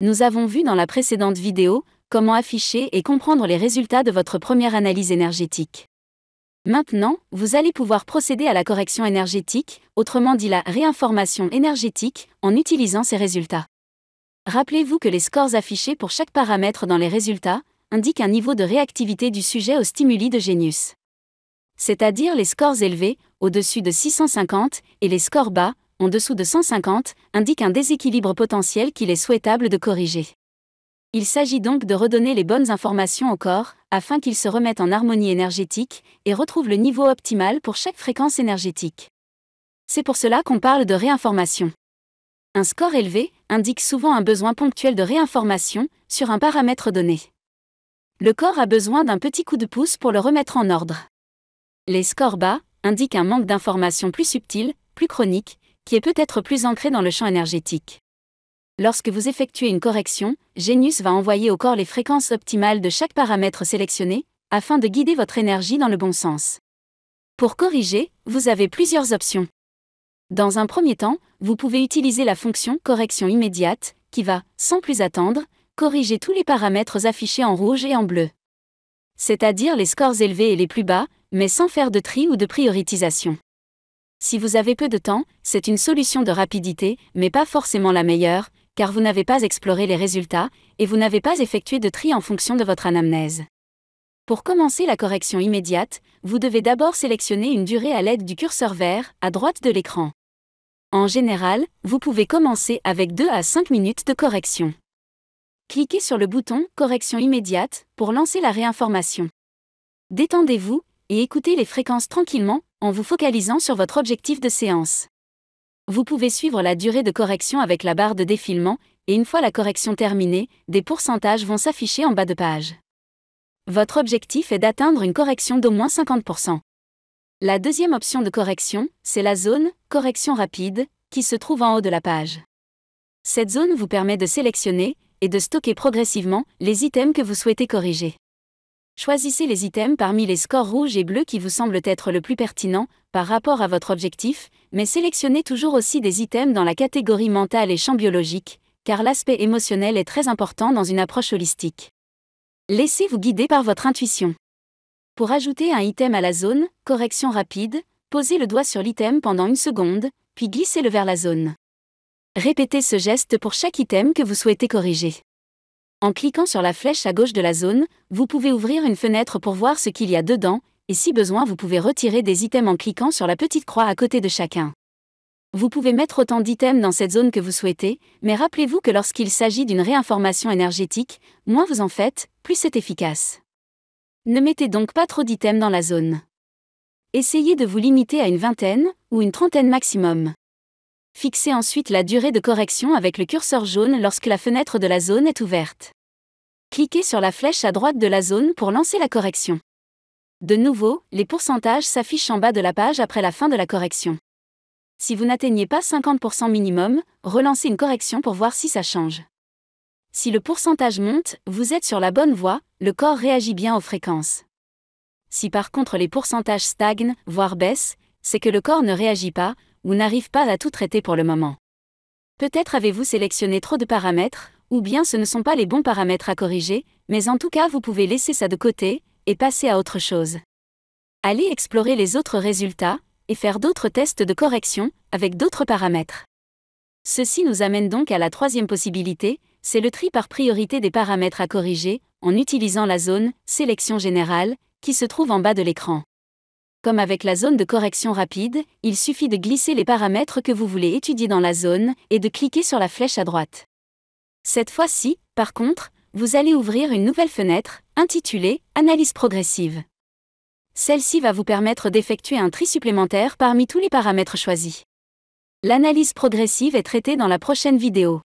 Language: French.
Nous avons vu dans la précédente vidéo comment afficher et comprendre les résultats de votre première analyse énergétique. Maintenant, vous allez pouvoir procéder à la correction énergétique, autrement dit la réinformation énergétique, en utilisant ces résultats. Rappelez-vous que les scores affichés pour chaque paramètre dans les résultats indiquent un niveau de réactivité du sujet aux stimuli de Genius. C'est-à-dire les scores élevés, au-dessus de 650, et les scores bas, en dessous de 150, indiquent un déséquilibre potentiel qu'il est souhaitable de corriger. Il s'agit donc de redonner les bonnes informations au corps, afin qu'il se remette en harmonie énergétique, et retrouve le niveau optimal pour chaque fréquence énergétique. C'est pour cela qu'on parle de réinformation. Un score élevé indique souvent un besoin ponctuel de réinformation sur un paramètre donné. Le corps a besoin d'un petit coup de pouce pour le remettre en ordre. Les scores bas indiquent un manque d'information plus subtil, plus chronique, qui est peut-être plus ancré dans le champ énergétique. Lorsque vous effectuez une correction, Genius va envoyer au corps les fréquences optimales de chaque paramètre sélectionné, afin de guider votre énergie dans le bon sens. Pour corriger, vous avez plusieurs options. Dans un premier temps, vous pouvez utiliser la fonction « correction immédiate » qui va, sans plus attendre, corriger tous les paramètres affichés en rouge et en bleu. C'est-à-dire les scores élevés et les plus bas, mais sans faire de tri ou de prioritisation. Si vous avez peu de temps, c'est une solution de rapidité, mais pas forcément la meilleure, car vous n'avez pas exploré les résultats, et vous n'avez pas effectué de tri en fonction de votre anamnèse. Pour commencer la correction immédiate, vous devez d'abord sélectionner une durée à l'aide du curseur vert, à droite de l'écran. En général, vous pouvez commencer avec 2 à 5 minutes de correction. Cliquez sur le bouton « Correction immédiate » pour lancer la réinformation. Détendez-vous et écoutez les fréquences tranquillement en vous focalisant sur votre objectif de séance. Vous pouvez suivre la durée de correction avec la barre de défilement et une fois la correction terminée, des pourcentages vont s'afficher en bas de page. Votre objectif est d'atteindre une correction d'au moins 50%. La deuxième option de correction, c'est la zone « Correction rapide » qui se trouve en haut de la page. Cette zone vous permet de sélectionner et de stocker progressivement les items que vous souhaitez corriger. Choisissez les items parmi les scores rouges et bleus qui vous semblent être le plus pertinent par rapport à votre objectif, mais sélectionnez toujours aussi des items dans la catégorie mentale et champ biologique, car l'aspect émotionnel est très important dans une approche holistique. Laissez-vous guider par votre intuition. Pour ajouter un item à la zone « Correction rapide », posez le doigt sur l'item pendant 1 seconde, puis glissez-le vers la zone. Répétez ce geste pour chaque item que vous souhaitez corriger. En cliquant sur la flèche à gauche de la zone, vous pouvez ouvrir une fenêtre pour voir ce qu'il y a dedans, et si besoin vous pouvez retirer des items en cliquant sur la petite croix à côté de chacun. Vous pouvez mettre autant d'items dans cette zone que vous souhaitez, mais rappelez-vous que lorsqu'il s'agit d'une réinformation énergétique, moins vous en faites, plus c'est efficace. Ne mettez donc pas trop d'items dans la zone. Essayez de vous limiter à une 20aine, ou une 30aine maximum. Fixez ensuite la durée de correction avec le curseur jaune lorsque la fenêtre de la zone est ouverte. Cliquez sur la flèche à droite de la zone pour lancer la correction. De nouveau, les pourcentages s'affichent en bas de la page après la fin de la correction. Si vous n'atteignez pas 50% minimum, relancez une correction pour voir si ça change. Si le pourcentage monte, vous êtes sur la bonne voie, le corps réagit bien aux fréquences. Si par contre les pourcentages stagnent, voire baissent, c'est que le corps ne réagit pas, ou n'arrive pas à tout traiter pour le moment. Peut-être avez-vous sélectionné trop de paramètres, ou bien ce ne sont pas les bons paramètres à corriger, mais en tout cas vous pouvez laisser ça de côté, et passer à autre chose. Allez explorer les autres résultats, et faire d'autres tests de correction, avec d'autres paramètres. Ceci nous amène donc à la troisième possibilité, c'est le tri par priorité des paramètres à corriger, en utilisant la zone « Sélection générale » qui se trouve en bas de l'écran. Comme avec la zone de correction rapide, il suffit de glisser les paramètres que vous voulez étudier dans la zone et de cliquer sur la flèche à droite. Cette fois-ci, par contre, vous allez ouvrir une nouvelle fenêtre, intitulée « Analyse progressive ». Celle-ci va vous permettre d'effectuer un tri supplémentaire parmi tous les paramètres choisis. L'analyse progressive est traitée dans la prochaine vidéo.